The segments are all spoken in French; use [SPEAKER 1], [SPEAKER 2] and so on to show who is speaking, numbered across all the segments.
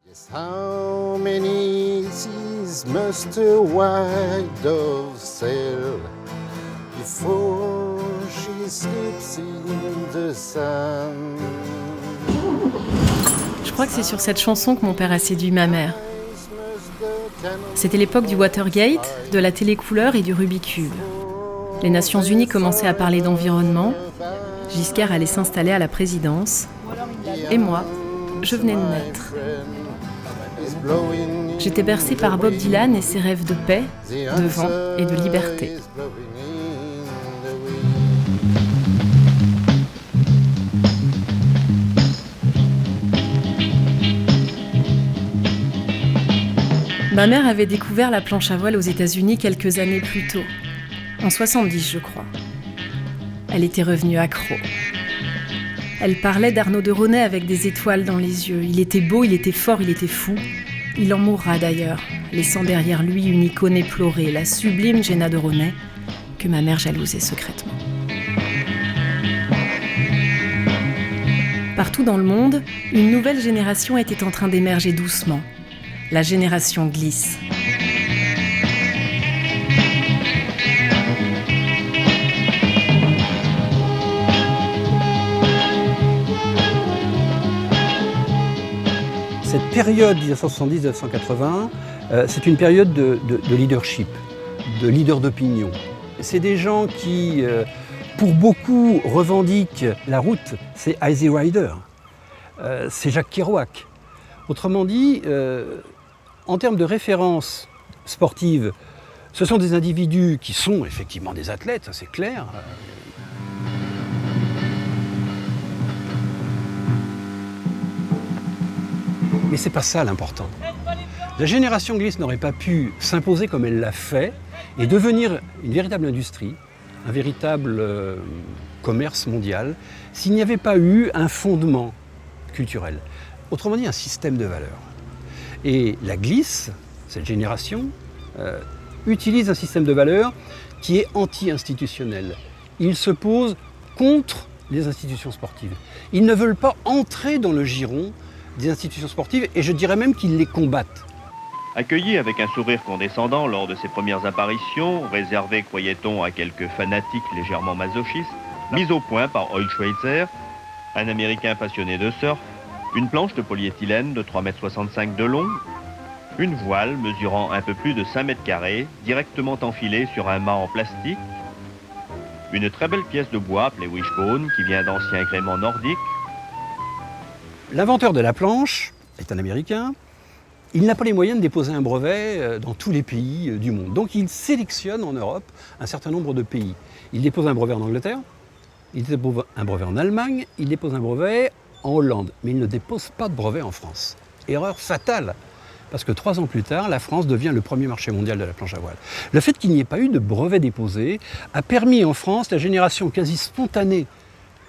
[SPEAKER 1] Yes, how many seas must a white dove sail before she sleeps in the sun?
[SPEAKER 2] Je crois que c'est sur cette chanson que mon père a séduit ma mère. C'était l'époque du Watergate, de la télécouleur et du Rubik's. Les Nations Unies commençaient à parler d'environnement. Giscard allait s'installer à la présidence. Et moi, je venais de naître. J'étais bercée par Bob Dylan et ses rêves de paix, de vent et de liberté. Ma mère avait découvert la planche à voile aux États-Unis quelques années plus tôt, en 70 je crois. Elle était revenue accro. Elle parlait d'Arnaud de Ronay avec des étoiles dans les yeux. Il était beau, il était fort, il était fou. Il en mourra d'ailleurs, laissant derrière lui une icône éplorée, la sublime Jenna de Ronay, que ma mère jalousait secrètement. Partout dans le monde, une nouvelle génération était en train d'émerger doucement. La génération glisse.
[SPEAKER 3] Cette période 1970-1980, c'est une période de leadership, de leader d'opinion. C'est des gens qui, pour beaucoup, revendiquent la route. C'est Easy Rider, c'est Jacques Kerouac. Autrement dit, en termes de référence sportive, ce sont des individus qui sont effectivement des athlètes, ça c'est clair. Mais c'est pas ça l'important. La génération glisse n'aurait pas pu s'imposer comme elle l'a fait et devenir une véritable industrie, un véritable commerce mondial, s'il n'y avait pas eu un fondement culturel. Autrement dit, un système de valeurs. Et la glisse, cette génération, utilise un système de valeurs qui est anti-institutionnel. Ils se posent contre les institutions sportives. Ils ne veulent pas entrer dans le giron des institutions sportives et je dirais même qu'ils les combattent.
[SPEAKER 4] Accueilli avec un sourire condescendant lors de ses premières apparitions, réservé, croyait-on, à quelques fanatiques légèrement masochistes, mis au point par Hoyt Schweitzer, un Américain passionné de surf, une planche de polyéthylène de 3,65 m de long, une voile mesurant un peu plus de 5 mètres carrés, directement enfilée sur un mât en plastique, une très belle pièce de bois appelée wishbone qui vient d'anciens gréements nordiques.
[SPEAKER 3] L'inventeur de la planche est un Américain. Il n'a pas les moyens de déposer un brevet dans tous les pays du monde. Donc il sélectionne en Europe un certain nombre de pays. Il dépose un brevet en Angleterre, il dépose un brevet en Allemagne, il dépose un brevet en Hollande, mais il ne dépose pas de brevet en France. Erreur fatale, parce que 3 ans plus tard, la France devient le premier marché mondial de la planche à voile. Le fait qu'il n'y ait pas eu de brevet déposé a permis en France la génération quasi spontanée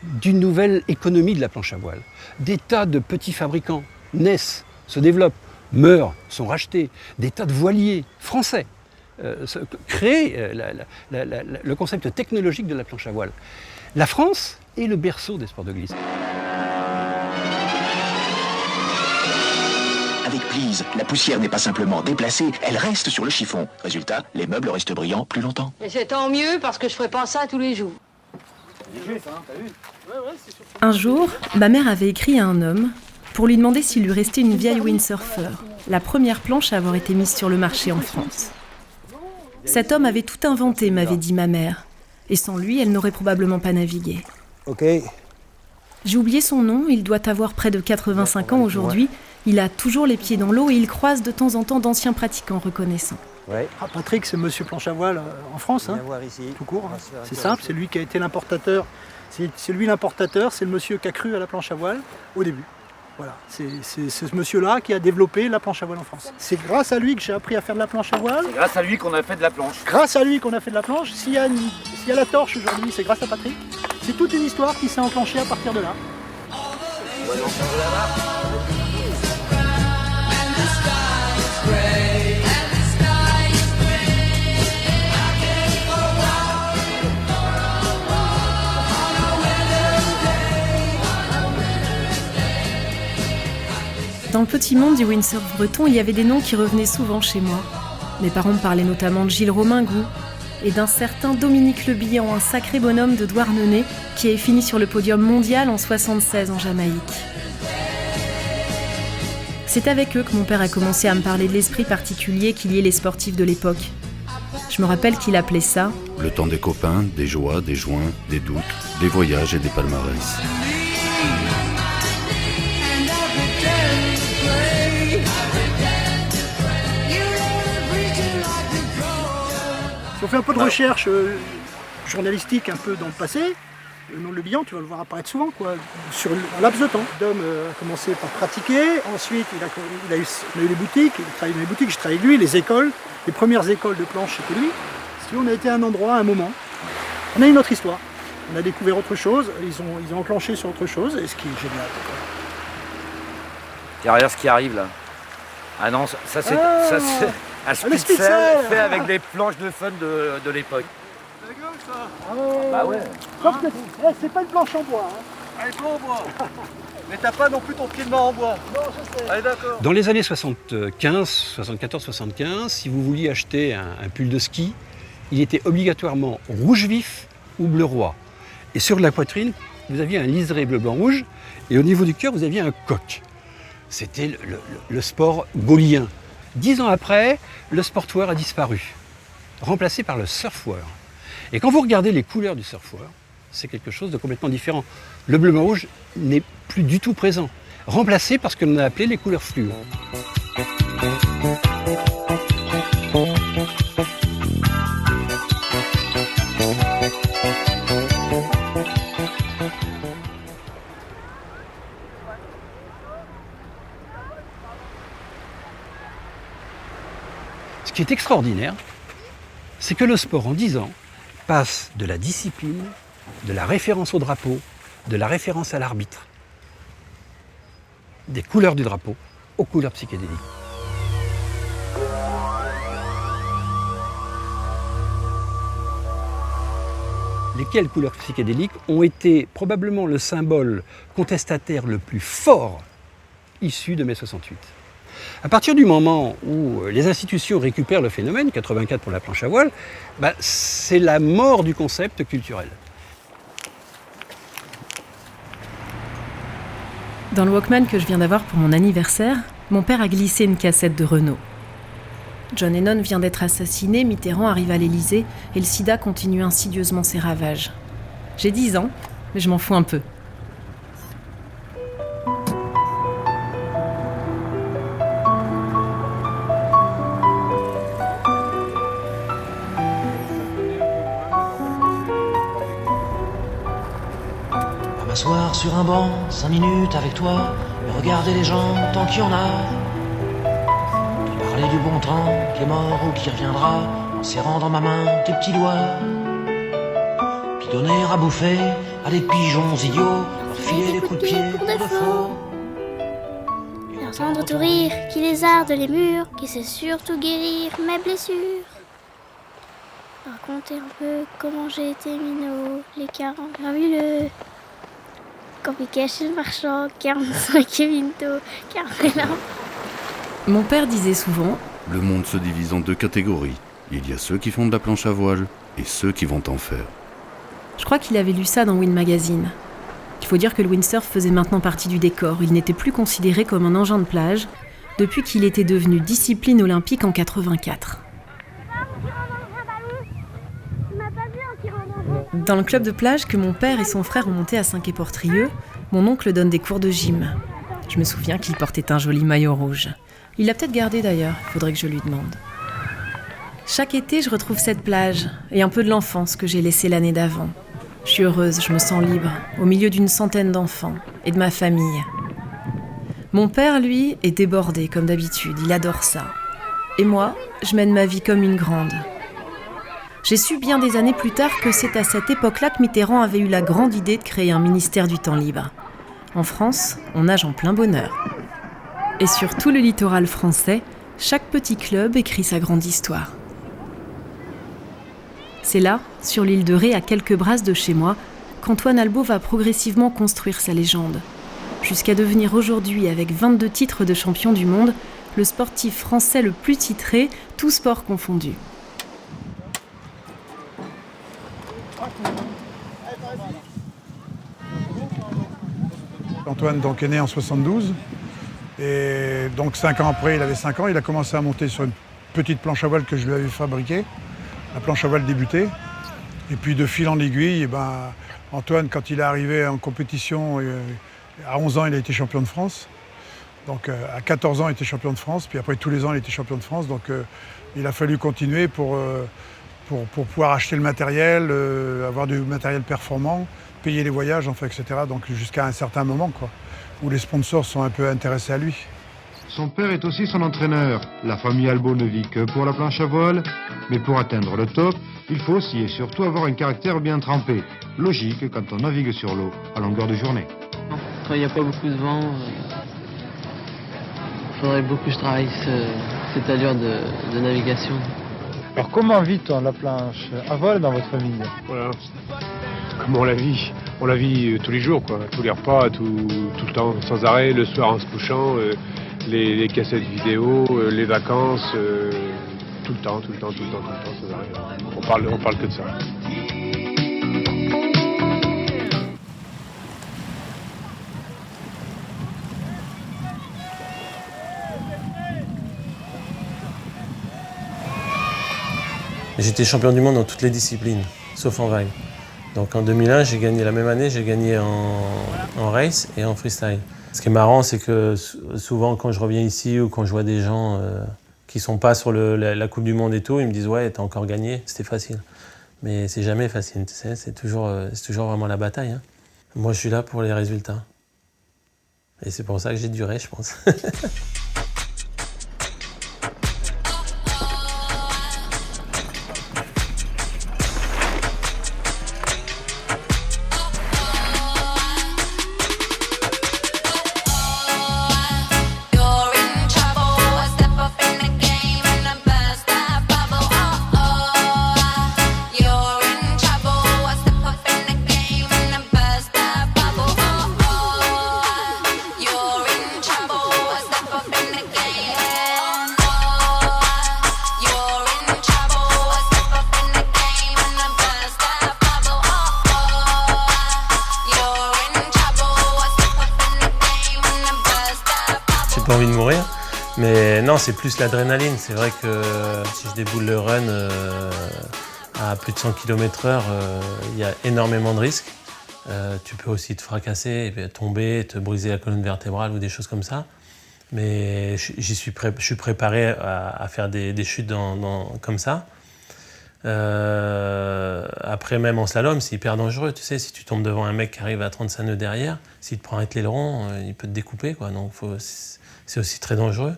[SPEAKER 3] d'une nouvelle économie de la planche à voile. Des tas de petits fabricants naissent, se développent, meurent, sont rachetés. Des tas de voiliers français créent le concept technologique de la planche à voile. La France est le berceau des sports de glisse.
[SPEAKER 5] Avec Please, la poussière n'est pas simplement déplacée, elle reste sur le chiffon. Résultat, les meubles restent brillants plus longtemps.
[SPEAKER 6] Et c'est tant mieux parce que je ferai pas ça tous les jours.
[SPEAKER 2] Un jour, ma mère avait écrit à un homme pour lui demander s'il lui restait une vieille windsurfer, la première planche à avoir été mise sur le marché en France. Cet homme avait tout inventé, m'avait dit ma mère, et sans lui, elle n'aurait probablement pas navigué.
[SPEAKER 3] Ok.
[SPEAKER 2] J'ai oublié son nom, il doit avoir près de 85 ans aujourd'hui. Il a toujours les pieds dans l'eau et il croise de temps en temps d'anciens pratiquants reconnaissants.
[SPEAKER 7] Ouais. Ah, Patrick, c'est monsieur planche à voile en France, hein, tout court. Hein. C'est simple, c'est lui qui a été l'importateur. C'est lui l'importateur, c'est le monsieur qui a cru à la planche à voile au début. Voilà, c'est ce monsieur-là qui a développé la planche à voile en France. C'est grâce à lui que j'ai appris à faire de la planche à voile.
[SPEAKER 8] C'est grâce à lui qu'on a fait de la planche.
[SPEAKER 7] Grâce à lui qu'on a fait de la planche. S'il y a la torche aujourd'hui, c'est grâce à Patrick. C'est toute une histoire qui s'est enclenchée à partir de là.
[SPEAKER 2] Dans le petit monde du windsurf breton, il y avait des noms qui revenaient souvent chez moi. Mes parents me parlaient notamment de Gilles Romaingou et d'un certain Dominique Le Bihan, un sacré bonhomme de Douarnenez qui est fini sur le podium mondial en 76 en Jamaïque. C'est avec eux que mon père a commencé à me parler de l'esprit particulier qui liait les sportifs de l'époque. Je me rappelle qu'il appelait ça
[SPEAKER 8] le temps des copains, des joies, des joints, des doutes, des voyages et des palmarès.
[SPEAKER 7] Si on fait un peu de recherche journalistique un peu dans le passé, le nom de Le Bihan, tu vas le voir apparaître souvent, quoi, sur un laps de temps. Dom a commencé par pratiquer, ensuite on a eu les boutiques, il travaille dans les boutiques, je travaille avec lui, les écoles, les premières écoles de planche c'était lui. Si on a été à un endroit, à un moment, on a une autre histoire. On a découvert autre chose, ils ont enclenché sur autre chose, et ce qui est génial.
[SPEAKER 9] Et regarde ce qui arrive là. Ah non, ça c'est un Spitzel fait avec des planches de fun de l'époque.
[SPEAKER 7] C'est la gueule ça.
[SPEAKER 9] Bah ouais.
[SPEAKER 7] Sauf que c'est pas une planche en bois. Hein.
[SPEAKER 10] Elle est pas en bois. Mais t'as pas non plus ton pied de main en bois.
[SPEAKER 7] Non, je sais.
[SPEAKER 10] Allez, d'accord.
[SPEAKER 3] Dans les années 74-75, si vous vouliez acheter un pull de ski, il était obligatoirement rouge vif ou bleu roi. Et sur la poitrine, vous aviez un liseré bleu-blanc-rouge, et au niveau du cœur, vous aviez un coq. C'était le sport gaulien. 10 ans après, le sportwear a disparu, remplacé par le surfwear. Et quand vous regardez les couleurs du surfwear, c'est quelque chose de complètement différent. Le bleu-blanc-rouge n'est plus du tout présent, remplacé par ce que l'on a appelé les couleurs fluo. Ce qui est extraordinaire, c'est que le sport, en 10 ans, passe de la discipline, de la référence au drapeau, de la référence à l'arbitre, des couleurs du drapeau aux couleurs psychédéliques. Lesquelles couleurs psychédéliques ont été probablement le symbole contestataire le plus fort issu de mai 68. À partir du moment où les institutions récupèrent le phénomène, 84 pour la planche à voile, c'est la mort du concept culturel.
[SPEAKER 2] Dans le Walkman que je viens d'avoir pour mon anniversaire, mon père a glissé une cassette de Renaud. John Lennon vient d'être assassiné, Mitterrand arrive à l'Élysée et le sida continue insidieusement ses ravages. J'ai 10 ans, mais je m'en fous un peu.
[SPEAKER 11] M'asseoir sur un banc, 5 minutes avec toi, et regarder les gens tant qu'il y en a. Puis parler du bon temps qui est mort ou qui reviendra, en serrant dans ma main tes petits doigts. Puis donner à bouffer à des pigeons idiots, leur filer des coups de pied pour de faux.
[SPEAKER 12] Et entendre tout rire, qui lézarde les murs, qui sait surtout guérir mes blessures. Raconter un peu comment j'ai été minot, les 40 fabuleux. Quand chez le marchand, 45 et Vinto, 41.
[SPEAKER 2] Mon père disait souvent
[SPEAKER 8] « Le monde se divise en 2 catégories. Il y a ceux qui font de la planche à voile et ceux qui vont en faire. »
[SPEAKER 2] Je crois qu'il avait lu ça dans Wind Magazine. Il faut dire que le windsurf faisait maintenant partie du décor. Il n'était plus considéré comme un engin de plage depuis qu'il était devenu discipline olympique en 84. Dans le club de plage que mon père et son frère ont monté à Saint-Quay-Portrieux, mon oncle donne des cours de gym. Je me souviens qu'il portait un joli maillot rouge. Il l'a peut-être gardé d'ailleurs, il faudrait que je lui demande. Chaque été, je retrouve cette plage et un peu de l'enfance que j'ai laissée l'année d'avant. Je suis heureuse, je me sens libre, au milieu d'une centaine d'enfants et de ma famille. Mon père, lui, est débordé comme d'habitude, il adore ça. Et moi, je mène ma vie comme une grande. J'ai su bien des années plus tard que c'est à cette époque-là que Mitterrand avait eu la grande idée de créer un ministère du temps libre. En France, on nage en plein bonheur. Et sur tout le littoral français, chaque petit club écrit sa grande histoire. C'est là, sur l'île de Ré, à quelques brasses de chez moi, qu'Antoine Albo va progressivement construire sa légende. jusqu'à devenir aujourd'hui, avec 22 titres de champion du monde, le sportif français le plus titré, tous sports confondus.
[SPEAKER 13] Antoine donc, est né en 72 et donc 5 ans après, il avait 5 ans, il a commencé à monter sur une petite planche à voile que je lui avais fabriquée, la planche à voile débutée. Et puis de fil en aiguille, Antoine, quand il est arrivé en compétition, à 11 ans, il a été champion de France. Donc à 14 ans, il était champion de France, puis après tous les ans, il était champion de France. Donc il a fallu continuer pour pouvoir acheter le matériel, avoir du matériel performant, payer les voyages, enfin, etc. Donc jusqu'à un certain moment, quoi, où les sponsors sont un peu intéressés à lui.
[SPEAKER 14] Son père est aussi son entraîneur. La famille Albo ne vit que pour la planche à voile, mais pour atteindre le top, il faut aussi et surtout avoir un caractère bien trempé. Logique quand on navigue sur l'eau à longueur de journée.
[SPEAKER 15] Quand il n'y a pas beaucoup de vent, il faudrait beaucoup que je travaille cette allure de navigation.
[SPEAKER 16] Alors comment vit-on la planche à voile dans votre famille?
[SPEAKER 17] Voilà. Comment on la vit? On la vit tous les jours, quoi. Tous les repas, tout le temps, sans arrêt, le soir en se couchant, les cassettes vidéo, les vacances, tout le temps, sans arrêt. On parle que de ça.
[SPEAKER 18] J'étais champion du monde dans toutes les disciplines, sauf en vague. Donc en 2001, j'ai gagné la même année, j'ai gagné en race et en freestyle. Ce qui est marrant, c'est que souvent quand je reviens ici ou quand je vois des gens qui sont pas sur la Coupe du Monde et tout, ils me disent « Ouais, t'as encore gagné, c'était facile ». Mais c'est jamais facile, tu sais, c'est toujours vraiment la bataille. Hein. Moi, je suis là pour les résultats. Et c'est pour ça que j'ai duré, je pense. Pas envie de mourir, mais non, c'est plus l'adrénaline. C'est vrai que si je déboule le run à plus de 100 km/h, il y a énormément de risques. Tu peux aussi te fracasser, tomber, te briser la colonne vertébrale ou des choses comme ça. Mais je suis préparé à faire des chutes comme ça. Après, même en slalom, c'est hyper dangereux. Tu sais, si tu tombes devant un mec qui arrive à 35 nœuds derrière, s'il te prend avec l'aileron, il peut te découper, quoi. Donc, c'est aussi très dangereux.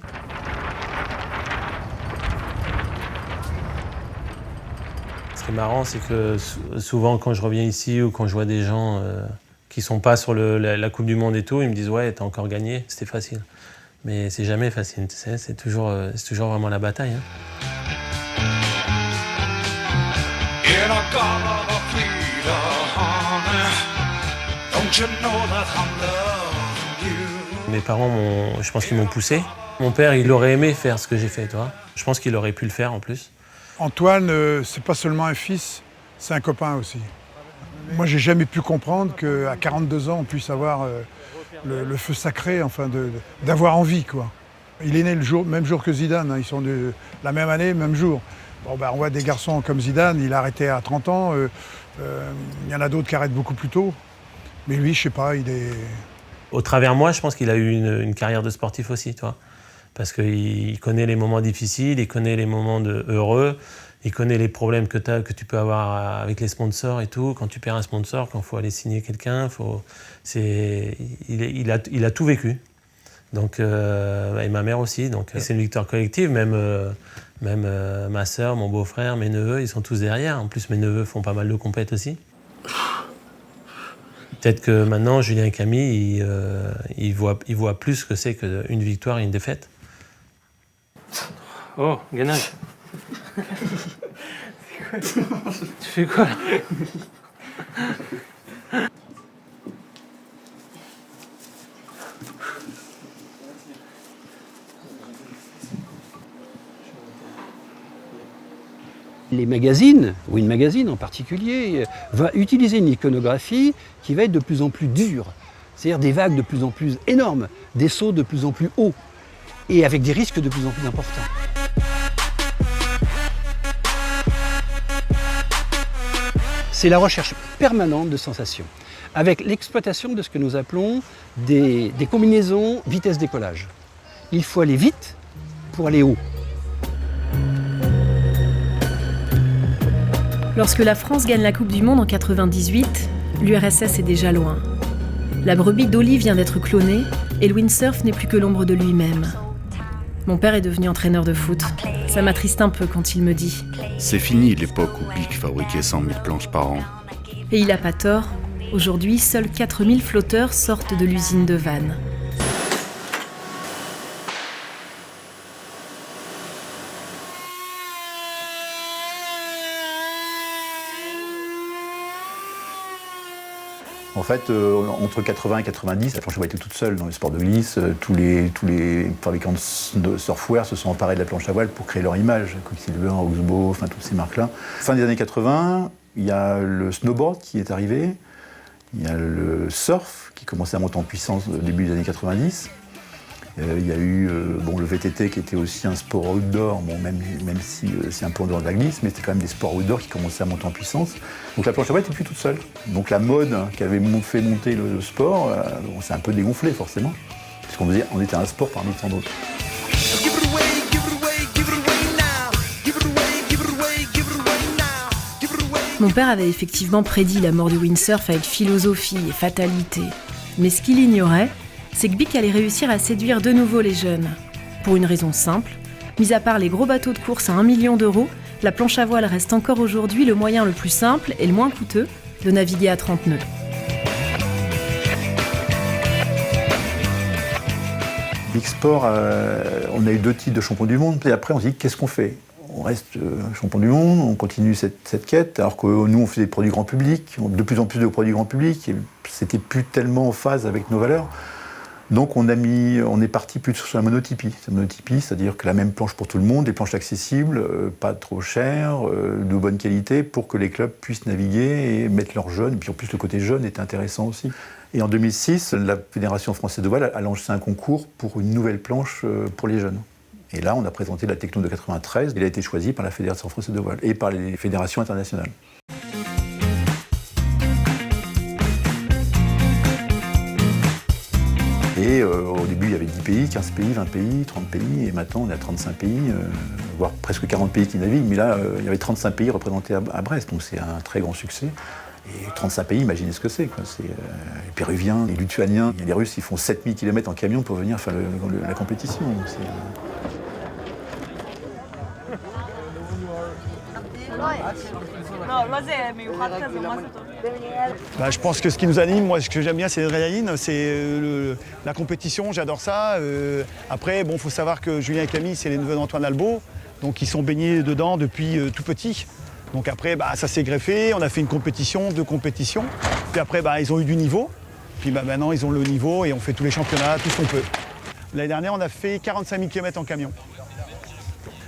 [SPEAKER 18] Ce qui est marrant, c'est que souvent, quand je reviens ici ou quand je vois des gens qui sont pas sur la Coupe du Monde et tout, ils me disent « Ouais, t'as encore gagné, c'était facile ». Mais c'est jamais facile, tu sais, c'est toujours vraiment la bataille. Hein. Mes parents, je pense qu'ils m'ont poussé. Mon père, il aurait aimé faire ce que j'ai fait, toi. Je pense qu'il aurait pu le faire en plus.
[SPEAKER 13] Antoine, c'est pas seulement un fils, c'est un copain aussi. Moi, j'ai jamais pu comprendre qu'à 42 ans, on puisse avoir le feu sacré, enfin, d'avoir envie, quoi. Il est né même jour que Zidane, hein. Ils sont de la même année, même jour. Bon, on voit des garçons comme Zidane, il a arrêté à 30 ans. Il y en a d'autres qui arrêtent beaucoup plus tôt. Mais lui, je sais pas, il est...
[SPEAKER 18] Au travers de moi, je pense qu'il a eu une carrière de sportif aussi, toi. Parce qu'il connaît les moments difficiles, il connaît les moments heureux, il connaît les problèmes que tu peux avoir avec les sponsors et tout. Quand tu perds un sponsor, quand il faut aller signer quelqu'un, il a tout vécu. Donc, et ma mère aussi. Donc, c'est une victoire collective. Même ma sœur, mon beau-frère, mes neveux, ils sont tous derrière. En plus, mes neveux font pas mal de compètes aussi. Peut-être que maintenant, Julien et Camille, ils voient plus ce que c'est qu'une victoire et une défaite. Oh, gainage. Tu fais quoi là?
[SPEAKER 3] Les magazines, Win Magazine en particulier, va utiliser une iconographie qui va être de plus en plus dure. C'est-à-dire des vagues de plus en plus énormes, des sauts de plus en plus hauts, et avec des risques de plus en plus importants. C'est la recherche permanente de sensations, avec l'exploitation de ce que nous appelons des combinaisons vitesse décollage. Il faut aller vite pour aller haut.
[SPEAKER 2] Lorsque la France gagne la Coupe du Monde en 98, l'URSS est déjà loin. La brebis Dolly vient d'être clonée et le windsurf n'est plus que l'ombre de lui-même. Mon père est devenu entraîneur de foot. Ça m'attriste un peu quand il me dit «
[SPEAKER 8] C'est fini l'époque où Pic fabriquait 100 000 planches par an. »
[SPEAKER 2] Et il n'a pas tort. Aujourd'hui, seuls 4000 flotteurs sortent de l'usine de Vannes.
[SPEAKER 19] En fait, entre 80 et 90, la planche à voile était toute seule dans les sports de glisse. Tous les fabricants de surfwear se sont emparés de la planche à voile pour créer leur image. Quicksilver, Oxbow, enfin toutes ces marques-là. Fin des années 80, il y a le snowboard qui est arrivé. Il y a le surf qui commençait à monter en puissance au début des années 90. Il y a eu le VTT qui était aussi un sport outdoor, même si c'est un peu en dehors de la glisse, mais c'était quand même des sports outdoor qui commençaient à monter en puissance. Donc la planche à voile n'était plus toute seule. Donc la mode qui avait fait monter le sport, on s'est un peu dégonflé forcément, puisqu'on était un sport parmi tant d'autres.
[SPEAKER 2] Mon père avait effectivement prédit la mort du windsurf avec philosophie et fatalité. Mais ce qu'il ignorait, c'est que Bic allait réussir à séduire de nouveau les jeunes. Pour une raison simple, mis à part les gros bateaux de course à 1 million d'euros, la planche à voile reste encore aujourd'hui le moyen le plus simple et le moins coûteux de naviguer à 30 nœuds.
[SPEAKER 19] Bic Sport, on a eu 2 titres de champion du monde, et après on s'est dit qu'est-ce qu'on fait ? On reste champion du monde, on continue cette quête, alors que nous on faisait des produits grand public, de plus en plus de produits grand public, et c'était plus tellement en phase avec nos valeurs. Donc on est parti plutôt sur la monotypie. La monotypie, c'est-à-dire que la même planche pour tout le monde, des planches accessibles, pas trop chères, de bonne qualité, pour que les clubs puissent naviguer et mettre leurs jeunes. Et puis en plus le côté jeune était intéressant aussi. Et en 2006, la Fédération française de voile a lancé un concours pour une nouvelle planche pour les jeunes. Et là, on a présenté la Techno de 93. Il a été choisi par la Fédération française de voile et par les fédérations internationales. Et au début, il y avait 10 pays, 15 pays, 20 pays, 30 pays, et maintenant on est à 35 pays, voire presque 40 pays qui naviguent, mais là, il y avait 35 pays représentés à Brest, donc c'est un très grand succès. Et 35 pays, imaginez ce que c'est, quoi. C'est les Péruviens, les Lituaniens, les Russes, ils font 7000 km en camion pour venir faire la compétition. Donc
[SPEAKER 20] je pense que ce qui nous anime, moi ce que j'aime bien c'est l'adrénaline, c'est la compétition, j'adore ça. Après, il faut savoir que Julien et Camille, c'est les neveux d'Antoine Albo, donc ils sont baignés dedans depuis tout petit. Donc après, ça s'est greffé, on a fait une compétition, 2 compétitions, puis après ils ont eu du niveau, puis maintenant ils ont le niveau et on fait tous les championnats, tout ce qu'on peut. L'année dernière, on a fait 45 000 km en camion.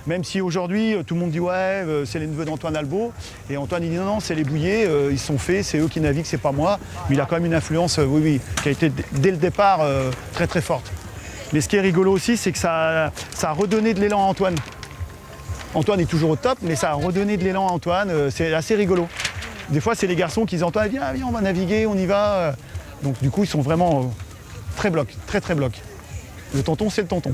[SPEAKER 20] Même si aujourd'hui, tout le monde dit ouais, c'est les neveux d'Antoine Albo. Et Antoine il dit non, c'est les Bouillets, ils sont faits, c'est eux qui naviguent, c'est pas moi. Mais il a quand même une influence, qui a été dès le départ très très forte. Mais ce qui est rigolo aussi, c'est que ça a redonné de l'élan à Antoine. Antoine est toujours au top, mais ça a redonné de l'élan à Antoine, c'est assez rigolo. Des fois, c'est les garçons qui disent Antoine, viens, on va naviguer, on y va. Donc du coup, ils sont vraiment très bloc, très très bloc. Le tonton, c'est le tonton.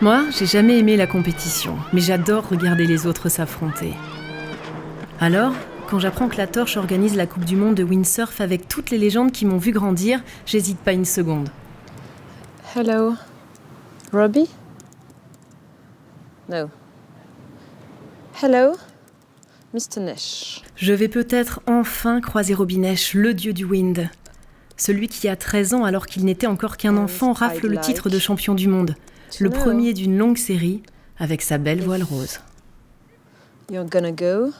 [SPEAKER 2] Moi, j'ai jamais aimé la compétition, mais j'adore regarder les autres s'affronter. Alors, quand j'apprends que la Torche organise la Coupe du Monde de windsurf avec toutes les légendes qui m'ont vu grandir, j'hésite pas une seconde.
[SPEAKER 21] Hello. Robbie? No. Hello, Mr. Nesh.
[SPEAKER 2] Je vais peut-être enfin croiser Robbie Nesh, le dieu du wind. Celui qui, à 13 ans, alors qu'il n'était encore qu'un enfant, rafle le titre de champion du monde. Le premier d'une longue série, avec sa belle voile rose.
[SPEAKER 21] You're gonna go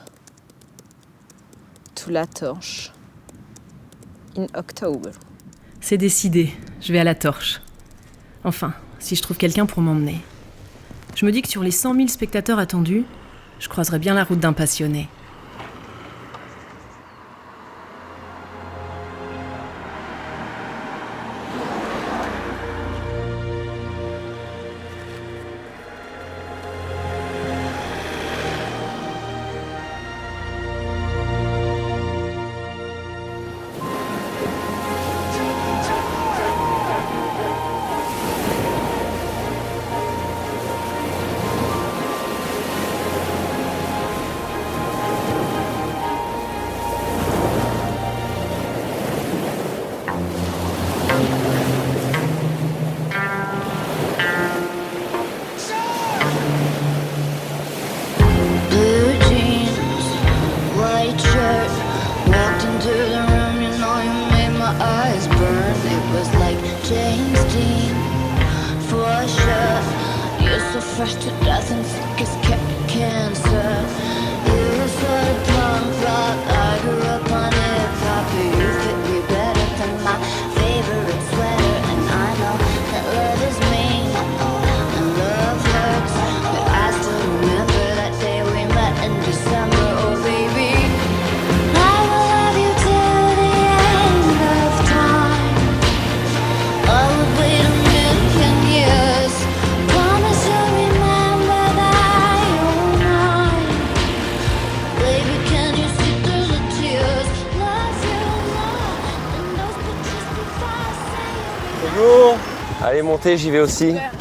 [SPEAKER 21] to La Torche in October.
[SPEAKER 2] C'est décidé, je vais à La Torche. Enfin, si je trouve quelqu'un pour m'emmener. Je me dis que sur les 100 000 spectateurs attendus, je croiserai bien la route d'un passionné.
[SPEAKER 1] Fresh to death and sick as cancer. You were sort of punk rock. I grew up on hip-hop. You fit me better than my favorite sweater. And I know that love is mean and love hurts, but I still remember that day we met in December. Oh baby, I will love you till the end of time. I would wait a million years. Promise you'll remember that you're mine. Baby, can you see through the tears? Love you more than those pictures before I say
[SPEAKER 22] Bonjour. Allez, montez, j'y vais aussi.
[SPEAKER 21] Super.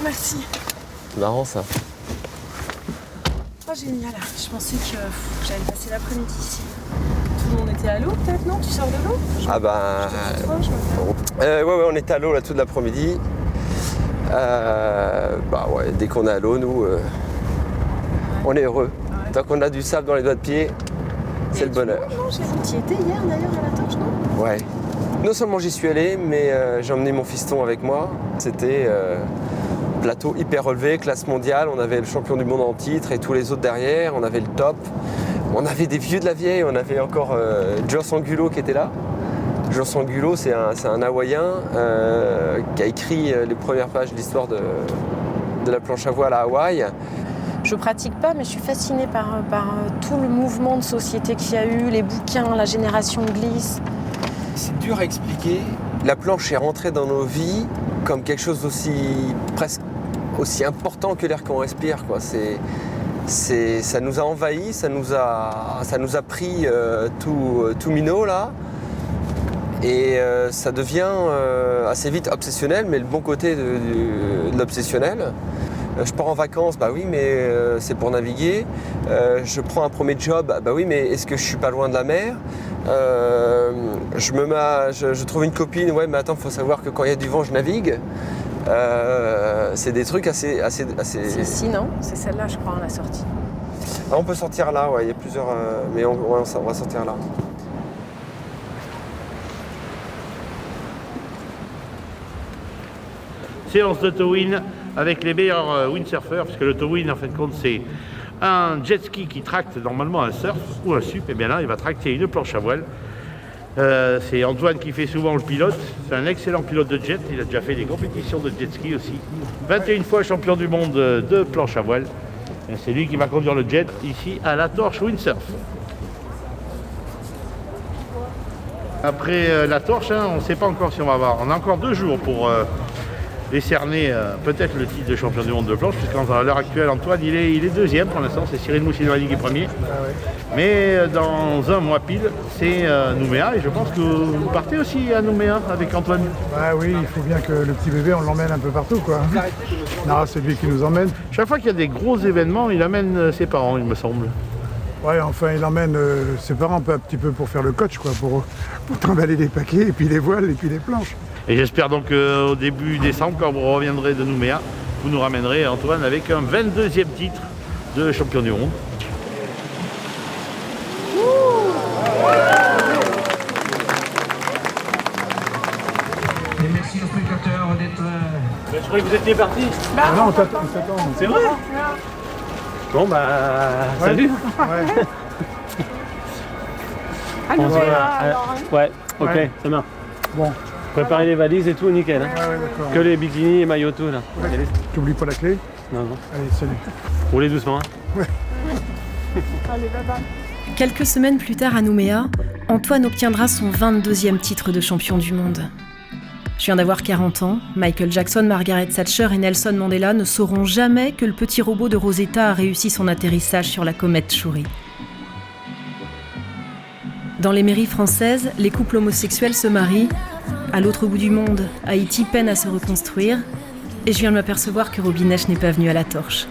[SPEAKER 21] Merci.
[SPEAKER 22] Marrant ça.
[SPEAKER 21] Oh génial, je pensais que j'allais passer l'après-midi ici. Tout le monde était à l'eau peut-être, non? Tu sors de l'eau?
[SPEAKER 22] Ah bah... ouais, on était à l'eau là tout l'après-midi. Bah ouais, dès qu'on est à l'eau, nous, on est heureux. Ouais. Tant qu'on a du sable dans les doigts de pied, c'est le bonheur.
[SPEAKER 21] Non, j'ai vu que tu y étais hier d'ailleurs à La Torche, non?
[SPEAKER 22] Ouais. Non seulement j'y suis allé, mais j'ai emmené mon fiston avec moi. C'était plateau hyper relevé, classe mondiale. On avait le champion du monde en titre et tous les autres derrière. On avait le top. On avait des vieux de la vieille. On avait encore Joss Angulo qui était là. Joss Angulo, c'est un Hawaïen qui a écrit les premières pages de l'histoire de la planche à voile à Hawaï.
[SPEAKER 21] Je pratique pas, mais je suis fascinée par tout le mouvement de société qu'il y a eu, les bouquins, la génération glisse.
[SPEAKER 22] C'est dur à expliquer. La planche est rentrée dans nos vies comme quelque chose presque aussi important que l'air qu'on respire, quoi. Ça nous a envahis, ça nous a pris tout minot là. Et ça devient assez vite obsessionnel, mais le bon côté de l'obsessionnel. Je pars en vacances, bah oui, mais c'est pour naviguer. Je prends un premier job, bah oui, mais est-ce que je suis pas loin de la mer? Je trouve une copine, ouais, mais attends, faut savoir que quand il y a du vent, je navigue. C'est des trucs assez...
[SPEAKER 21] C'est ici, non? C'est celle-là, je crois, la sortie.
[SPEAKER 22] Ah, on peut sortir là, ouais, il y a plusieurs... mais on va sortir là.
[SPEAKER 23] Séance de towing avec les meilleurs windsurfers, parce que le towing, en fin de compte, c'est un jet ski qui tracte normalement un surf ou un sup, et bien là, il va tracter une planche à voile. C'est Antoine qui fait souvent le pilote. C'est un excellent pilote de jet. Il a déjà fait des compétitions de jet ski aussi. 21 fois champion du monde de planche à voile. Et c'est lui qui va conduire le jet ici à La Torche Windsurf. Après La Torche, on ne sait pas encore si on va avoir. On a encore 2 jours pour décerner peut-être le titre de champion du monde de planche, puisqu'à l'heure actuelle, Antoine, il est deuxième pour l'instant. C'est Cyril Moussinoani qui est premier. Ah ouais. Mais dans un mois pile, c'est Nouméa, et je pense que vous partez aussi à Nouméa avec Antoine.
[SPEAKER 13] Bah oui, il faut bien que le petit bébé, on l'emmène un peu partout, quoi. Nara, c'est lui qui nous emmène.
[SPEAKER 23] Chaque fois qu'il y a des gros événements, il amène ses parents, il me semble.
[SPEAKER 13] Ouais, enfin, il emmène ses parents un petit peu pour faire le coach, quoi, pour trimballer les paquets, et puis les voiles, et puis les planches.
[SPEAKER 23] Et j'espère donc qu'au début décembre, quand vous reviendrez de Nouméa, vous nous ramènerez, Antoine, avec un 22e titre de champion du monde.
[SPEAKER 1] Et merci aux spectateurs d'être...
[SPEAKER 23] Je croyais que vous étiez partis.
[SPEAKER 13] Non, on t'attend.
[SPEAKER 23] C'est vrai?
[SPEAKER 18] Bon salut. On se voit. Ouais, ok, ça marche.
[SPEAKER 13] Bon.
[SPEAKER 18] Préparez les valises et tout, nickel. Hein.
[SPEAKER 13] Ouais, d'accord.
[SPEAKER 18] Que les bikinis et maillots tout là.
[SPEAKER 13] Ouais. T'oublies pas la clé?
[SPEAKER 18] Non.
[SPEAKER 13] Allez, salut.
[SPEAKER 18] Roulez doucement. Hein.
[SPEAKER 13] Ouais.
[SPEAKER 21] Allez, bye bye.
[SPEAKER 2] Quelques semaines plus tard à Nouméa, Antoine obtiendra son 22e titre de champion du monde. Je viens d'avoir 40 ans, Michael Jackson, Margaret Thatcher et Nelson Mandela ne sauront jamais que le petit robot de Rosetta a réussi son atterrissage sur la comète Chury. Dans les mairies françaises, les couples homosexuels se marient. À l'autre bout du monde, Haïti peine à se reconstruire. Et je viens de m'apercevoir que Robinech n'est pas venu à la torche.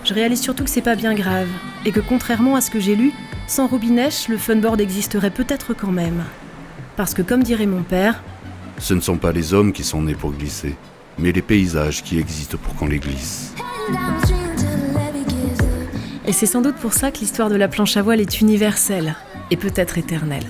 [SPEAKER 2] Je réalise surtout que c'est pas bien grave, et que contrairement à ce que j'ai lu, sans Robinech, le funboard existerait peut-être quand même. Parce que comme dirait mon père,
[SPEAKER 8] ce ne sont pas les hommes qui sont nés pour glisser, mais les paysages qui existent pour qu'on les glisse.
[SPEAKER 2] et c'est sans doute pour ça que l'histoire de la planche à voile est universelle, et peut-être éternelle.